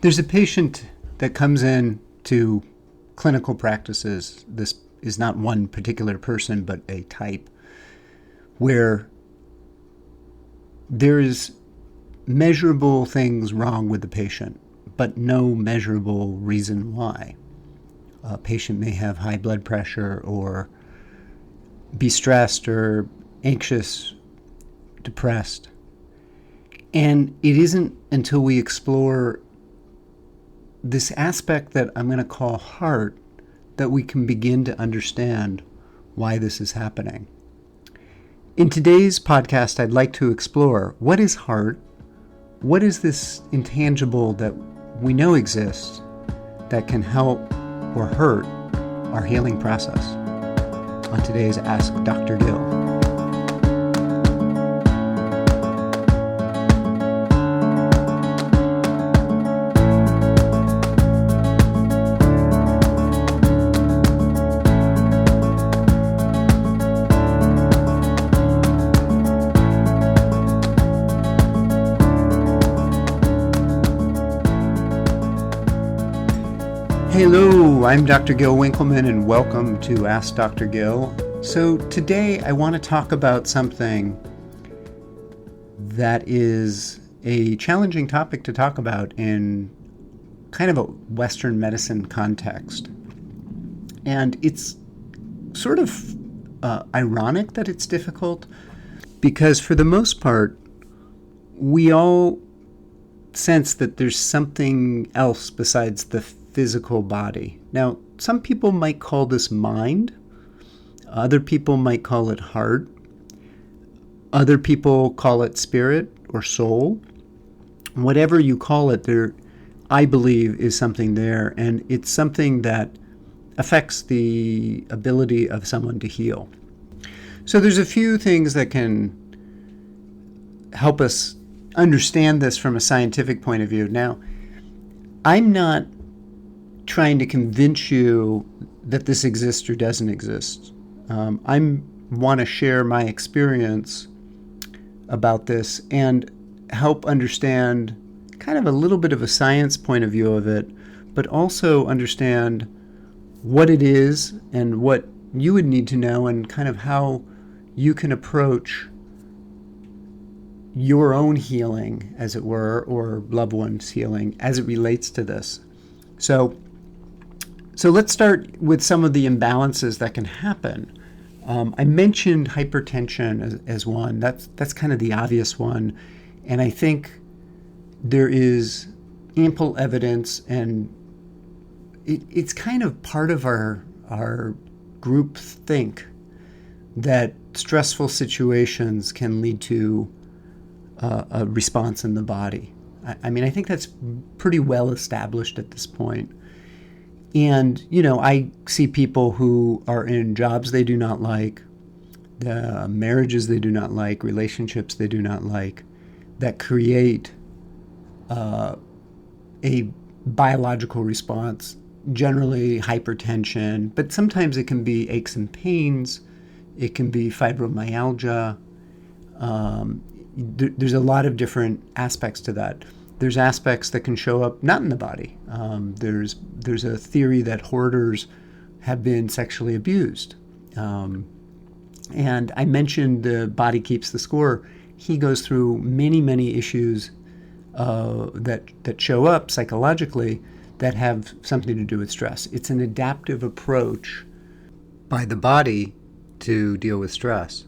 There's a patient that comes in to clinical practices. This is not one particular person, but a type, where there is measurable things wrong with the patient, but no measurable reason why. A patient may have high blood pressure or be stressed or anxious, depressed. And it isn't until we explore this aspect that I'm going to call heart that we can begin to understand why this is happening. In today's podcast, I'd like to explore what is heart, what is this intangible that we know exists that can help or hurt our healing process. On today's Ask Dr. Gill. Hello, I'm Dr. Gil Winkleman and welcome to Ask Dr. Gil. So today I want to talk about something that is a challenging topic to talk about in kind of a Western medicine context. And it's sort of ironic that it's difficult because for the most part, we all sense that there's something else besides the physical body. Now, some people might call this mind. Other people might call it heart. Other people call it spirit or soul. Whatever you call it, there, I believe, is something there, and it's something that affects the ability of someone to heal. So there's a few things that can help us understand this from a scientific point of view. Now, I'm not trying to convince you that this exists or doesn't exist. I want to share my experience about this and help understand kind of a little bit of a science point of view of it, but also understand what it is and what you would need to know and kind of how you can approach your own healing, as it were, or loved one's healing as it relates to this. So let's start with some of the imbalances that can happen. I mentioned hypertension as one. That's kind of the obvious one. And I think there is ample evidence, and it's kind of part of our group think that stressful situations can lead to a response in the body. I mean, I think that's pretty well established at this point. And, I see people who are in jobs they do not like, marriages they do not like, relationships they do not like, that create a biological response, generally hypertension, but sometimes it can be aches and pains, it can be fibromyalgia. There's a lot of different aspects to that. There's aspects that can show up not in the body. There's a theory that hoarders have been sexually abused. And I mentioned the body keeps the score. He goes through many, many issues that show up psychologically that have something to do with stress. It's an adaptive approach by the body to deal with stress.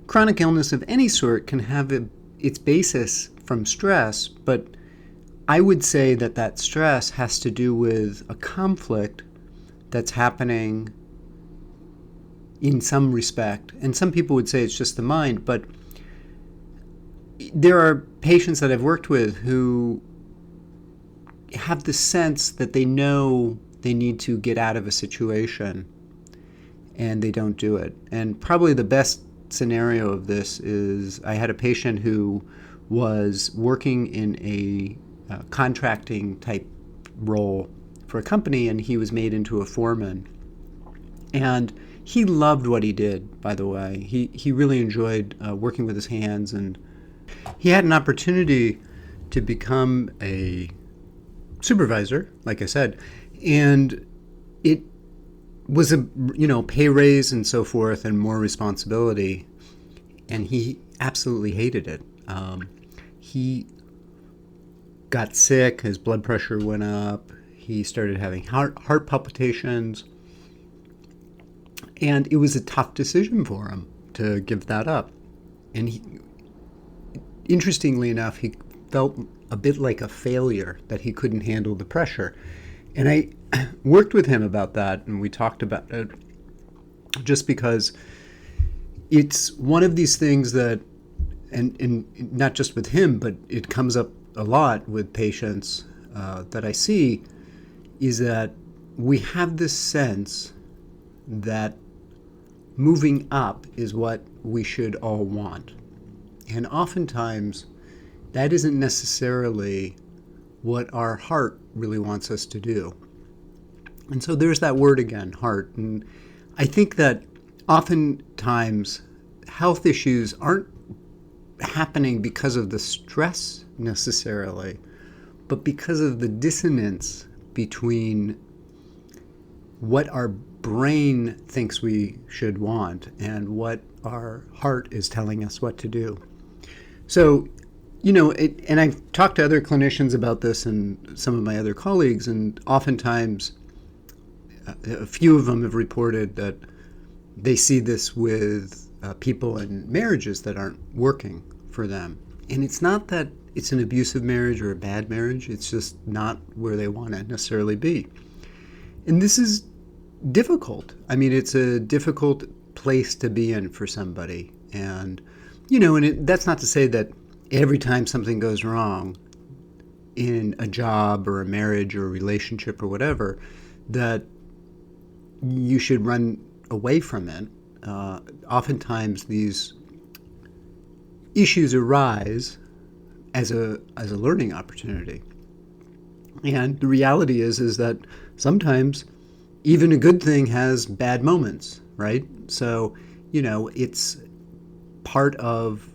Chronic illness of any sort can have its basis from stress, but I would say that stress has to do with a conflict that's happening in some respect. And some people would say it's just the mind, but there are patients that I've worked with who have the sense that they know they need to get out of a situation and they don't do it. And probably the best scenario of this is I had a patient who was working in a contracting type role for a company, and he was made into a foreman. And he loved what he did, by the way. He really enjoyed working with his hands, and he had an opportunity to become a supervisor, like I said, and it was a pay raise and so forth and more responsibility, and he absolutely hated it. He got sick, his blood pressure went up, he started having heart palpitations, and it was a tough decision for him to give that up. And interestingly enough, he felt a bit like a failure that he couldn't handle the pressure. And I worked with him about that, and we talked about it just because it's one of these things that, and not just with him, but it comes up a lot with patients that I see, is that we have this sense that moving up is what we should all want. And oftentimes, that isn't necessarily what our heart really wants us to do. And so there's that word again, heart. And I think that oftentimes health issues aren't happening because of the stress necessarily, but because of the dissonance between what our brain thinks we should want and what our heart is telling us what to do. So, and I've talked to other clinicians about this and some of my other colleagues, and oftentimes a few of them have reported that they see this with people in marriages that aren't working for them. And it's not that it's an abusive marriage or a bad marriage, it's just not where they want to necessarily be. And this is difficult. I mean, it's a difficult place to be in for somebody. And, that's not to say that every time something goes wrong in a job or a marriage or a relationship or whatever, that you should run away from it. Oftentimes these issues arise as a learning opportunity. And the reality is that sometimes even a good thing has bad moments, right? So, it's part of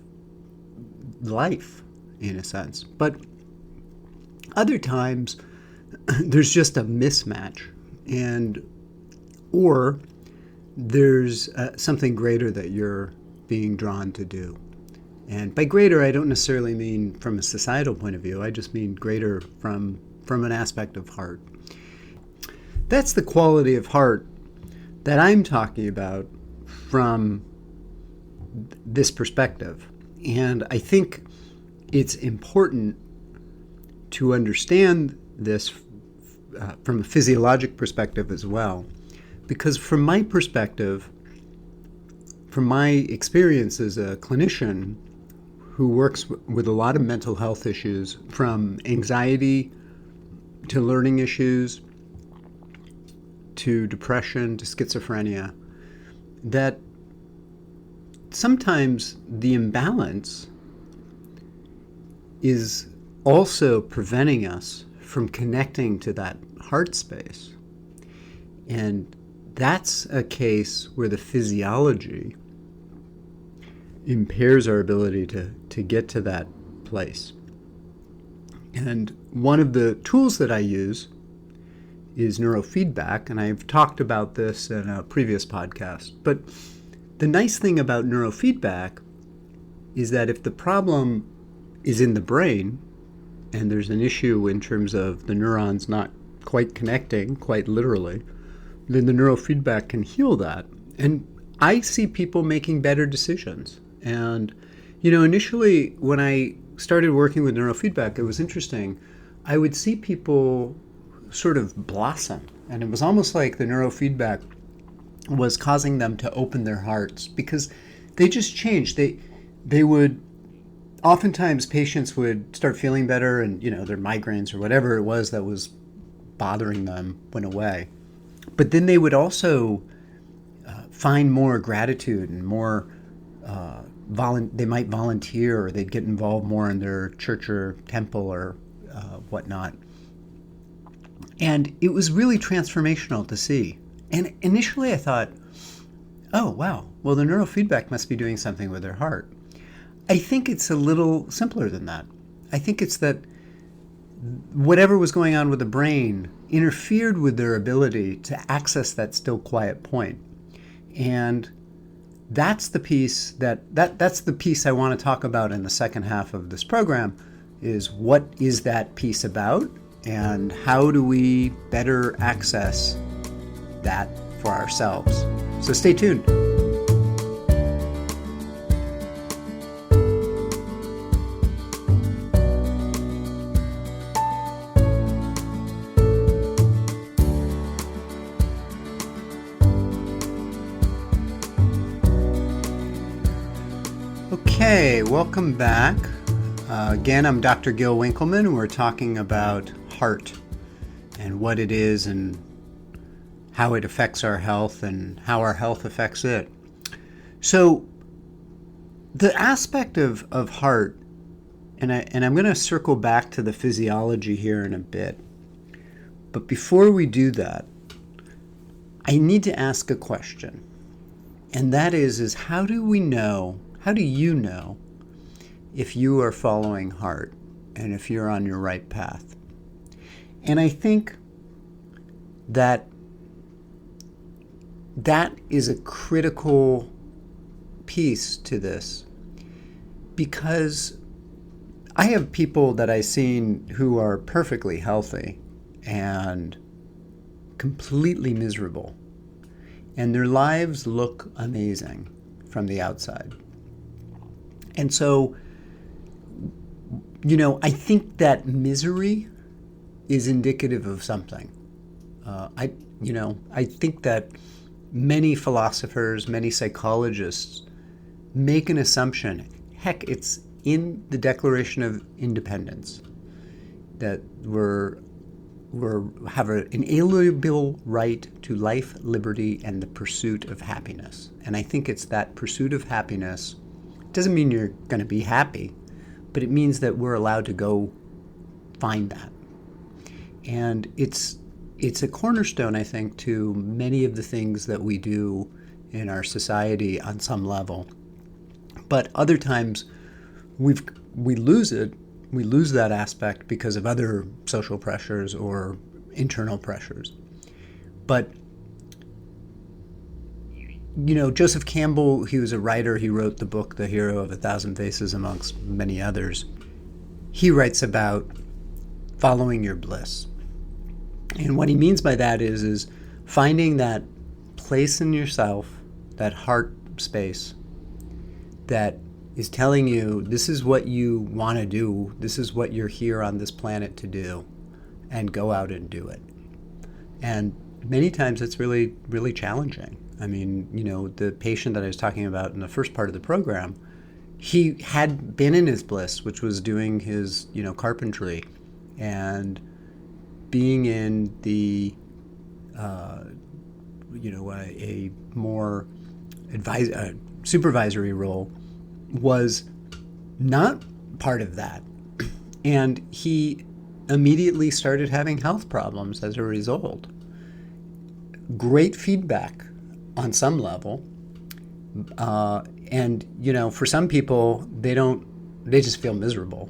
life in a sense. But other times there's just a mismatch, or there's something greater that you're being drawn to do. And by greater, I don't necessarily mean from a societal point of view. I just mean greater from an aspect of heart. That's the quality of heart that I'm talking about from this perspective. And I think it's important to understand this from a physiologic perspective as well. Because from my perspective, from my experience as a clinician who works with a lot of mental health issues, from anxiety to learning issues to depression to schizophrenia, that sometimes the imbalance is also preventing us from connecting to that heart space. And that's a case where the physiology impairs our ability to get to that place. And one of the tools that I use is neurofeedback, and I've talked about this in a previous podcast. But the nice thing about neurofeedback is that if the problem is in the brain, and there's an issue in terms of the neurons not quite connecting, quite literally, then the neurofeedback can heal that. And I see people making better decisions. And, initially when I started working with neurofeedback, it was interesting. I would see people sort of blossom. And it was almost like the neurofeedback was causing them to open their hearts because they just changed. They would, oftentimes patients would start feeling better and, their migraines or whatever it was that was bothering them went away. But then they would also find more gratitude and more, they might volunteer or they'd get involved more in their church or temple or whatnot. And it was really transformational to see. And initially I thought, oh, wow, well, the neurofeedback must be doing something with their heart. I think it's a little simpler than that. I think it's that whatever was going on with the brain interfered with their ability to access that still quiet point. And that's the piece that's the piece I want to talk about in the second half of this program, is what is that piece about and how do we better access that for ourselves. So stay tuned. Okay, welcome back. Again, I'm Dr. Gil Winkleman, and we're talking about heart and what it is and how it affects our health and how our health affects it. So the aspect of heart, and I'm going to circle back to the physiology here in a bit. But before we do that, I need to ask a question. And that is how do you know if you are following heart and if you're on your right path? And I think that is a critical piece to this, because I have people that I've seen who are perfectly healthy and completely miserable, and their lives look amazing from the outside. And so, I think that misery is indicative of something. I think that many philosophers, many psychologists make an assumption. Heck, it's in the Declaration of Independence that we have an inalienable right to life, liberty, and the pursuit of happiness. And I think it's that pursuit of happiness. Doesn't mean you're going to be happy, but it means that we're allowed to go find that. And it's a cornerstone, I think, to many of the things that we do in our society on some level. But other times we lose it. We lose that aspect because of other social pressures or internal pressures. But Joseph Campbell, he was a writer. He wrote the book, The Hero of a Thousand Faces, amongst many others. He writes about following your bliss. And what he means by that is finding that place in yourself, that heart space, that is telling you this is what you want to do, this is what you're here on this planet to do, and go out and do it. And many times it's really, really challenging. I mean, the patient that I was talking about in the first part of the program, he had been in his bliss, which was doing his, carpentry and being in the, a more supervisory role was not part of that. And he immediately started having health problems as a result. Great feedback on some level. And for some people, they just feel miserable.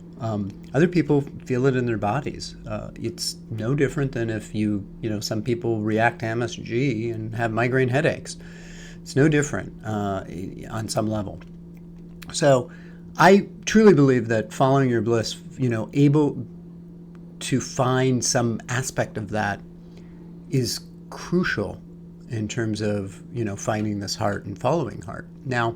Other people feel it in their bodies. It's no different than if some people react to MSG and have migraine headaches. It's no different on some level. So I truly believe that following your bliss, able to find some aspect of that is crucial in terms of, finding this heart and following heart. Now,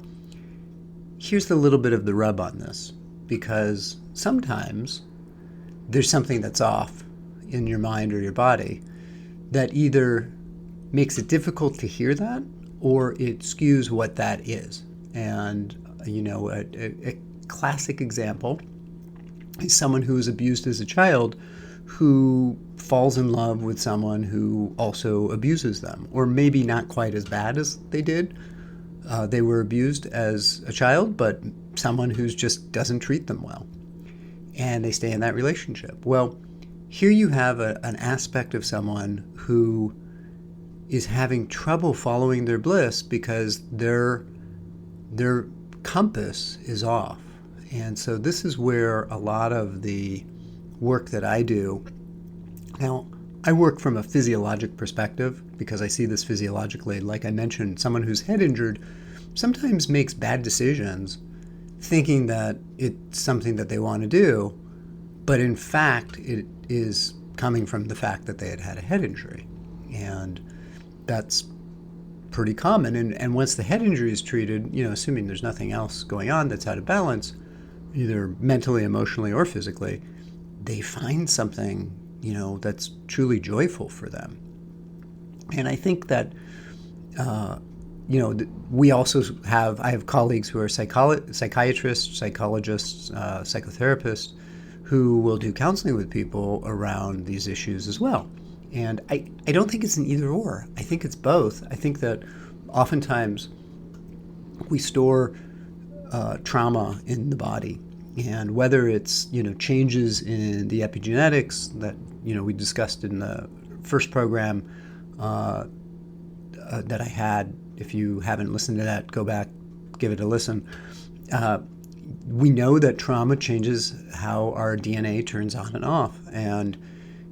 here's the little bit of the rub on this, because sometimes there's something that's off in your mind or your body that either makes it difficult to hear that or it skews what that is. And, a classic example is someone who was abused as a child who falls in love with someone who also abuses them, or maybe not quite as bad as they did. They were abused as a child, but someone who just doesn't treat them well. And they stay in that relationship. Well, here you have an aspect of someone who is having trouble following their bliss because their compass is off. And so this is where a lot of the work that I do, now I work from a physiologic perspective because I see this physiologically. Like I mentioned, someone who's head injured sometimes makes bad decisions thinking that it's something that they want to do, but in fact it is coming from the fact that they had a head injury. And that's pretty common. And once the head injury is treated, assuming there's nothing else going on that's out of balance, either mentally, emotionally, or physically, they find something, that's truly joyful for them. And I think that, we also I have colleagues who are psychiatrists, psychologists, psychotherapists, who will do counseling with people around these issues as well. And I don't think it's an either or. I think it's both. I think that oftentimes we store trauma in the body. And whether it's, changes in the epigenetics that, we discussed in the first program that I had. If you haven't listened to that, go back, give it a listen. We know that trauma changes how our DNA turns on and off, and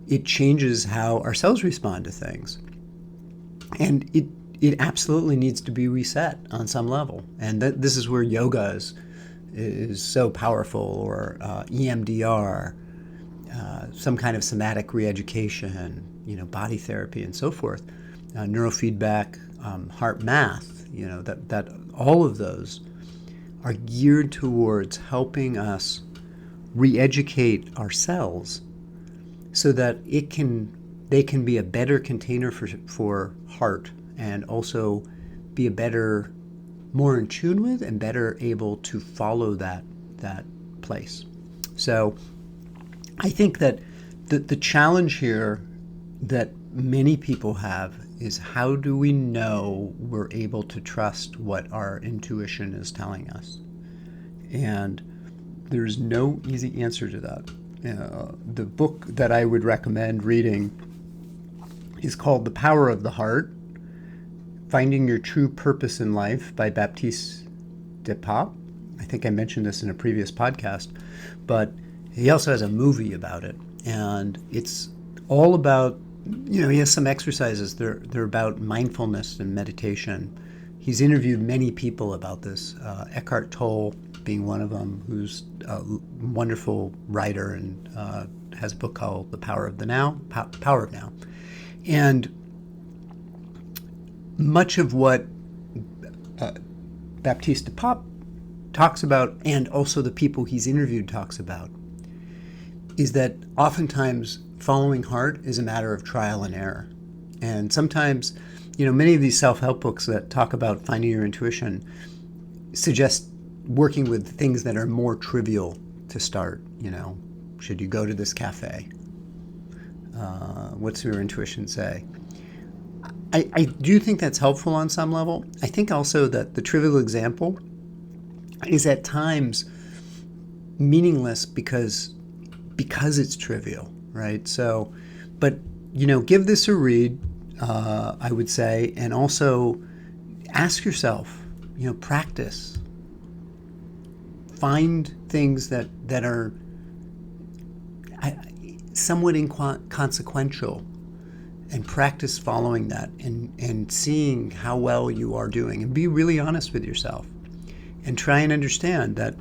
it changes how our cells respond to things. And it absolutely needs to be reset on some level. And this is where yoga is so powerful, or EMDR, some kind of somatic re-education, body therapy and so forth, neurofeedback, heart math, that all of those are geared towards helping us re-educate ourselves so that they can be a better container for heart, and also be a better, more in tune with and better able to follow that place. So I think that the challenge here that many people have is, how do we know we're able to trust what our intuition is telling us? And there's no easy answer to that. The book that I would recommend reading is called The Power of the Heart: Finding Your True Purpose in Life by Baptiste Depop. I think I mentioned this in a previous podcast, but he also has a movie about it. And it's all about, he has some exercises. They're about mindfulness and meditation. He's interviewed many people about this, Eckhart Tolle being one of them, who's a wonderful writer and has a book called The Power of the Now, Power of Now. And much of what Baptiste Depop talks about, and also the people he's interviewed talks about, is that oftentimes following heart is a matter of trial and error. And sometimes, many of these self-help books that talk about finding your intuition suggest working with things that are more trivial to start. Should you go to this cafe? What's your intuition say? I do think that's helpful on some level. I think also that the trivial example is at times meaningless because it's trivial, right? So, but, give this a read, I would say, and also ask yourself, practice. Find things that are somewhat inconsequential, and practice following that and seeing how well you are doing, and be really honest with yourself and try and understand that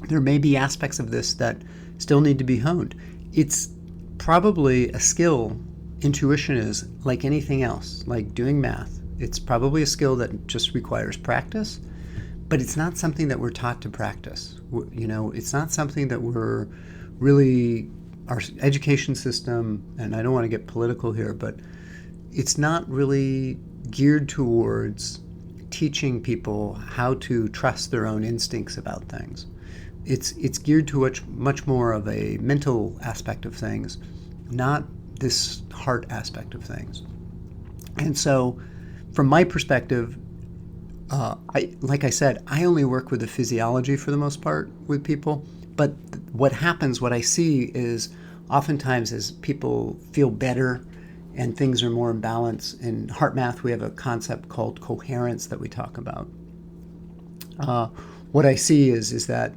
there may be aspects of this that still need to be honed. It's probably a skill. Intuition is like anything else, like doing math. It's probably a skill that just requires practice, but it's not something that we're taught to practice. It's not something that we're really, our education system, and I don't want to get political here, but it's not really geared towards teaching people how to trust their own instincts about things. It's geared to much more of a mental aspect of things, not this heart aspect of things. And so, from my perspective, like I said, I only work with the physiology for the most part with people. But what I see is oftentimes as people feel better and things are more in balance, in heart math we have a concept called coherence that we talk about. What I see is that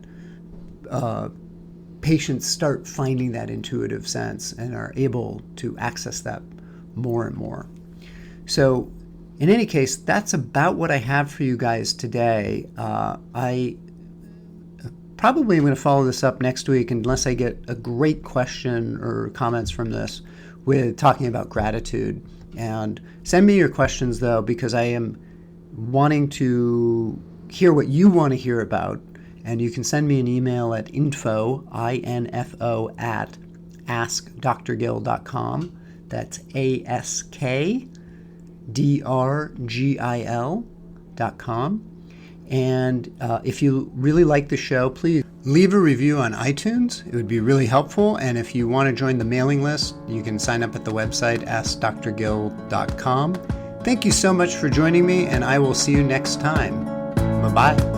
patients start finding that intuitive sense and are able to access that more and more. So in any case, that's about what I have for you guys today. I probably am going to follow this up next week, unless I get a great question or comments from this, with talking about gratitude. And send me your questions, though, because I am wanting to hear what you want to hear about. And you can send me an email at info, I-N-F-O, at askdrgil.com. That's ASKDRGIL.com. And if you really like the show, please leave a review on iTunes. It would be really helpful. And if you want to join the mailing list, you can sign up at the website askdrgil.com. Thank you so much for joining me, and I will see you next time. Bye-bye.